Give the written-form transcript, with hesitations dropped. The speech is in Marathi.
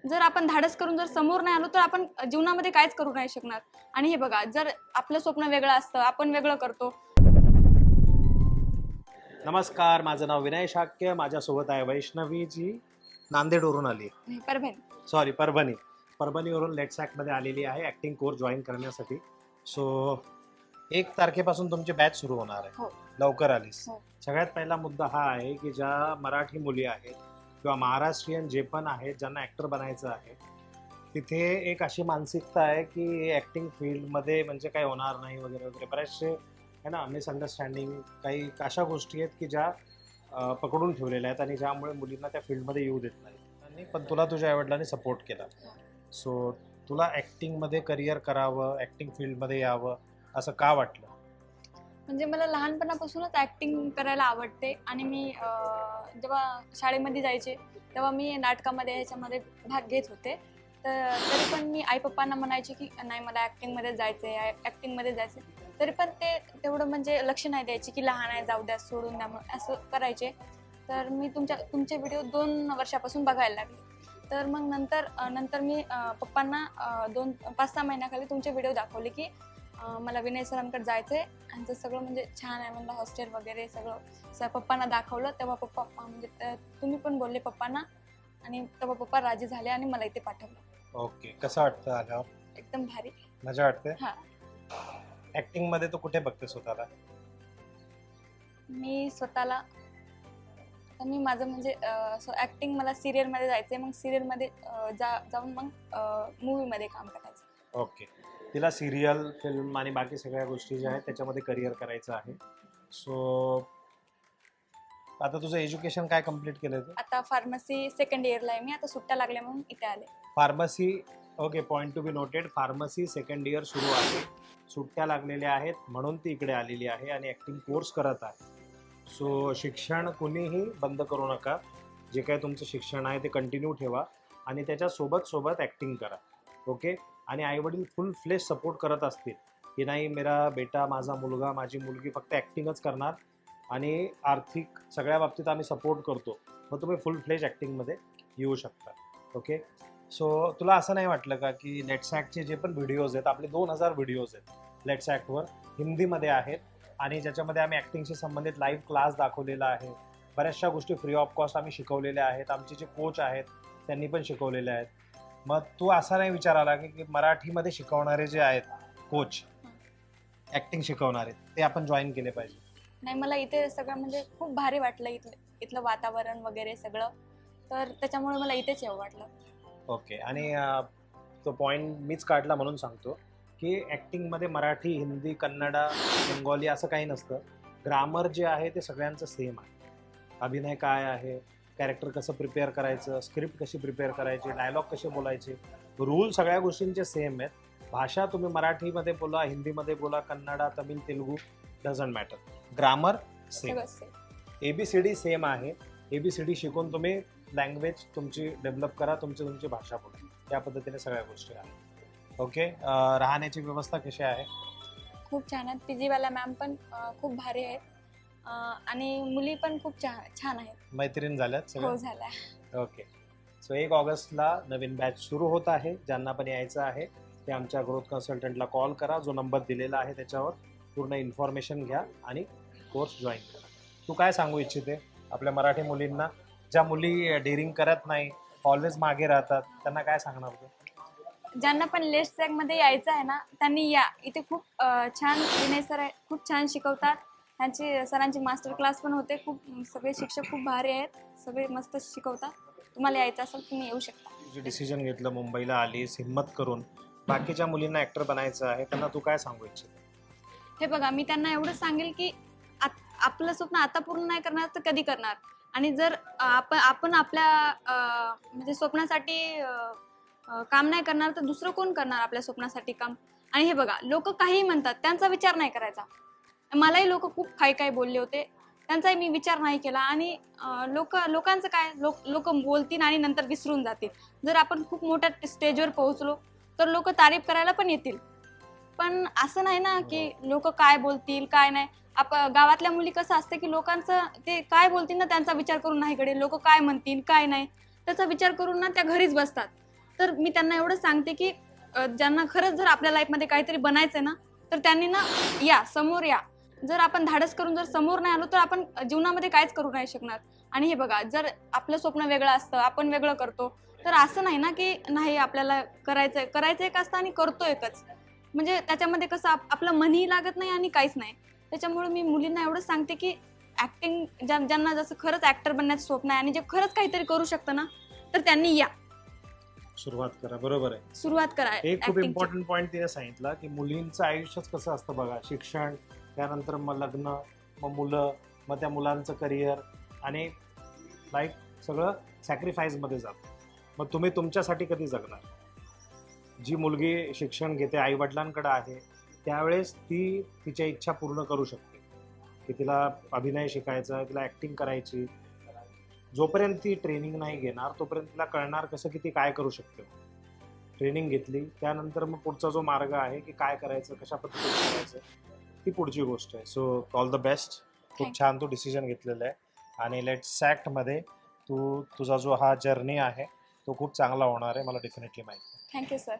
जर आपण धाडस करून जर समोर नाही आलो तर आपण जीवनामध्ये काहीच करू नाही शकणार. आणि हे बघा, जर आपलं स्वप्न वेगळं असतं, आपण वेगळं करतो. नमस्कार, माझं नाव विनय शाक्य. माझ्यासोबत आहे वैष्णवी जी नांदेडवरून आली. परभणी. सॉरी, परभणीवरून लेट्स ॲक्टमध्ये आलेली आहे ॲक्टिंग कोर्स जॉईन करण्यासाठी. सो 1 तारखेपासून तुमची बॅच सुरू होणार आहे. हो. लवकर आलीस. हो. सगळ्यात पहिला मुद्दा हा आहे की ज्या मराठी मुली आहेत किंवा महाराष्ट्रीयन जे पण आहेत ज्यांना ॲक्टर बनायचं आहे, तिथे एक अशी मानसिकता आहे की ॲक्टिंग फील्डमध्ये म्हणजे काही होणार नाही वगैरे वगैरे. बरेचसे आहे ना मिसअंडरस्टँडिंग, काही अशा गोष्टी आहेत की ज्या पकडून ठेवलेल्या आहेत आणि ज्यामुळे मुलींना त्या फील्डमध्ये येऊ देत नाही. आणि पण तुला तुझ्या आईवडिलांनी सपोर्ट केला. सो तुला ॲक्टिंगमध्ये करिअर करावं, ॲक्टिंग फील्डमध्ये यावं असं का वाटलं? म्हणजे मला लहानपणापासूनच ॲक्टिंग करायला आवडते. आणि मी जेव्हा शाळेमध्ये जायचे तेव्हा मी नाटकामध्ये ह्याच्यामध्ये भाग घेत होते. तर तरी पण मी आई पप्पांना म्हणायचे की नाही, मला ॲक्टिंगमध्ये जायचं आहे, ॲक्टिंगमध्ये जायचं आहे. तरी पण ते तेवढं म्हणजे लक्ष नाही द्यायचे की लहान आहे, जाऊ द्या, सोडून द्या, मग असं करायचे. तर मी तुमचे व्हिडिओ 2 वर्षापासून बघायला लागले. तर मग नंतर मी पप्पांना 5-6 महिन्याखाली तुमचे व्हिडिओ दाखवले की मला विनय सरांकडे जायचं आहे. आणि सगळं म्हणजे छान आहे म्हणलं, हॉस्टेल वगैरे सगळं पप्पांना दाखवलं. तेव्हा पप्पा म्हणजे तुम्ही पण बोलले पप्पांना, आणि तेव्हा पप्पा राजी झाले आणि मला इथे पाठवलं. ओके, कसं वाटतं आल्यावर? एकदम भारी. मजा वाटते? हां. ॲक्टिंगमध्ये तू कुठे बघते स्वतःला? मी स्वतःला मी माझं म्हणजे ॲक्टिंग मला सिरियलमध्ये जायचं आहे. मग सिरियलमध्ये जाऊन मग मूवीमध्ये काम करायचं. ओके, तिला सिरियल, फिल्म आणि बाकी सगळ्या गोष्टी ज्या आहेत त्याच्यामध्ये करिअर करायचं आहे. सो आता तुझं एज्युकेशन काय कम्प्लीट केलं तू? आता फार्मसी सेकंड इयरला आहे मी. आता सुट्ट्या लागल्या म्हणून इथे आले. Pharmacy. Okay, point to be noted. Pharmacy second year सुरू आहे, सुट्ट्या लागलेल्या आहेत म्हणून ती इकडे आलेली आहे आणि ॲक्टिंग कोर्स करत आहे. सो शिक्षण कुणीही बंद करू नका. जे काही तुमचं शिक्षण आहे ते कंटिन्यू ठेवा आणि त्याच्यासोबत ॲक्टिंग करा. ओके. आणि आईवडील फुल फ्लेश सपोर्ट करत असतील की नाही, मेरा बेटा, माझा मुलगा, माझी मुलगी फक्त ॲक्टिंगच करणार आणि आर्थिक सगळ्या बाबतीत आम्ही सपोर्ट करतो, मग तुम्ही फुल फ्लेश ॲक्टिंगमध्ये येऊ शकता. ओके. सो तुला असं नाही वाटलं का की लेट्स ॲक्टचे जे पण व्हिडिओज आहेत, आपले 2000 व्हिडिओज आहेत लेट्स ॲक्टवर, हिंदीमध्ये आहेत आणि ज्याच्यामध्ये आम्ही ॲक्टिंगशी संबंधित लाईव्ह क्लास दाखवलेला आहे. बऱ्याचशा गोष्टी फ्री ऑफ कॉस्ट आम्ही शिकवलेल्या आहेत. आमचे जे कोच आहेत त्यांनी पण शिकवलेले आहेत. मग तू असा नाही विचार आला की मराठीमध्ये शिकवणारे जे आहेत कोच, ॲक्टिंग शिकवणारे, ते आपण जॉईन केले पाहिजे? नाही, मला इथे सगळं म्हणजे खूप भारी वाटलं, इथलं वातावरण वगैरे सगळं. तर त्याच्यामुळे मला इथेच यावं वाटलं. ओके. आणि तो पॉईंट मीच काढला म्हणून सांगतो की ॲक्टिंगमध्ये मराठी, हिंदी, कन्नडा, बेंगॉली असं काही नसतं. ग्रामर जे आहे ते सगळ्यांचं सेम आहे. अभिनय काय आहे, कॅरेक्टर कसं प्रिपेअर करायचं, स्क्रिप्ट कशी प्रिपेअर करायची, डायलॉग कसे बोलायचे, रूल सगळ्या गोष्टींचे सेम आहेत. भाषा तुम्ही मराठीमध्ये बोला, हिंदीमध्ये बोला, Kannada, Tamil, Telugu, doesn't matter. Grammar same, सगळं सेम. ABCD सेम आहे. ABCD शिकून तुम्ही लँग्वेज तुमची डेव्हलप करा, तुमची भाषा बोला. त्या पद्धतीने सगळ्या गोष्टी आहेत. ओके. राहण्याची व्यवस्था कशी आहे? खूप छान आहेत. PG वाला मॅम पण खूप भारी आहेत. आणि मुली पण खूप छान आहेत. मैत्रीण झाल्यात हो, सगळ्या? झाल्या. ओके. सो 1 ऑगस्टला नवीन बॅच सुरू होत आहे. ज्यांना पण यायचं आहे ते आमच्या ग्रोथ कन्सल्टंटला कॉल करा. जो नंबर दिलेला आहे त्याच्यावर पूर्ण इन्फॉर्मेशन घ्या आणि कोर्स जॉईन करा. तू काय सांगू इच्छिते आपल्या मराठी मुलींना, ज्या मुली डेअरिंग करत नाही, ऑलवेज मागे राहतात, त्यांना काय सांगणार तू? ज्यांना पण लेट्स ॲक्टमध्ये यायचं आहे ना, त्यांनी या. इथे खूप छान विनय सर आहे, खूप छान शिकवतात. सरांची मास्टर क्लास पण होते. सगळे शिक्षक खूप भारी आहेत, सगळे मस्त शिकवतात. तुम्हाला यायचं असेल तुम्ही येऊ शकता. जे डिसिजन घेतलं, मुंबईला आलीस हिम्मत करून, बाकीच्या मुलींना ॲक्टर बनायचं आहे, त्यांना तू काय सांगू इच्छिते? हे बघा, मी त्यांना एवढं सांगेल की आपलं स्वप्न आता पूर्ण नाही करणार तर कधी करणार. आणि जर आपण आपल्या म्हणजे स्वप्नासाठी काम नाही करणार तर दुसरं कोण करणार आपल्या स्वप्नासाठी काम? आणि हे बघा, लोक काहीही म्हणतात, त्यांचा विचार नाही करायचा. मलाही लोक खूप काही बोलले होते, त्यांचाही मी विचार नाही केला. आणि लोकांचं काय, लोक बोलतील आणि नंतर विसरून जातील. जर आपण खूप मोठ्या स्टेजवर पोहोचलो तर लोक तारीफ करायला पण येतील. पण असं नाही ना की लोक काय बोलतील काय नाही. गावातल्या मुली कसं असतं की लोकांचं ते काय बोलतील ना त्यांचा विचार करून नाही कडे, लोक काय म्हणतील काय नाही त्याचा विचार करून ना त्या घरीच बसतात. तर मी त्यांना एवढं सांगते की ज्यांना खरंच जर आपल्या लाईफमध्ये काहीतरी बनायचंय ना, तर त्यांनी ना या, समोर या. जर आपण धाडस करून जर समोर नाही आलो तर आपण जीवनामध्ये काहीच करू नाही शकणार. आणि हे बघा, जर आपलं स्वप्न वेगळं असतं, आपण वेगळं करतो, तर असं नाही ना की नाही आपल्याला करायचं एक असतं आणि करतो एकच. म्हणजे त्याच्यामध्ये कसं आपलं मनही लागत नाही आणि काहीच नाही. त्याच्यामुळे मी मुलींना एवढंच सांगते की ऍक्टिंग ज्यांना जसं खरंच ऍक्टर बनण्याचं स्वप्न आहे आणि जे खरंच काहीतरी करू शकतं ना, तर त्यांनी या, सुरुवात करा. बरोबर आहे. सुरुवात करा. एक खूप acting ची. इम्पॉर्टंट पॉईंट तिने सांगितला की मुलींचं आयुष्यच कसं असतं बघा, शिक्षण, त्यानंतर मग लग्न, मग मुलं, मग त्या मुलांचं करिअर आणि लाईफ सगळं सॅक्रिफाईसमध्ये जातं. मग तुम्ही तुमच्यासाठी कधी जगणार? जी मुलगी शिक्षण घेते, आई वडिलांकडे आहे, त्यावेळेस ती तिच्या इच्छा पूर्ण करू शकते की तिला अभिनय शिकायचा, तिला ॲक्टिंग करायची. जोपर्यंत ती ट्रेनिंग नाही घेणार तोपर्यंत तिला कळणार कसं की ती काय करू शकते. ट्रेनिंग घेतली त्यानंतर मग पुढचा जो मार्ग आहे की काय करायचं, कशा पद्धतीने करायचं, ती पुढची गोष्ट आहे. So all the best. खूप Thank छान तू डिसिजन घेतलेलं आहे आणि लेट्स ॲक्टमध्ये तुझा जो हा जर्नी आहे तो खूप चांगला होणार आहे, मला डेफिनेटली माहिती आहे. Thank you sir.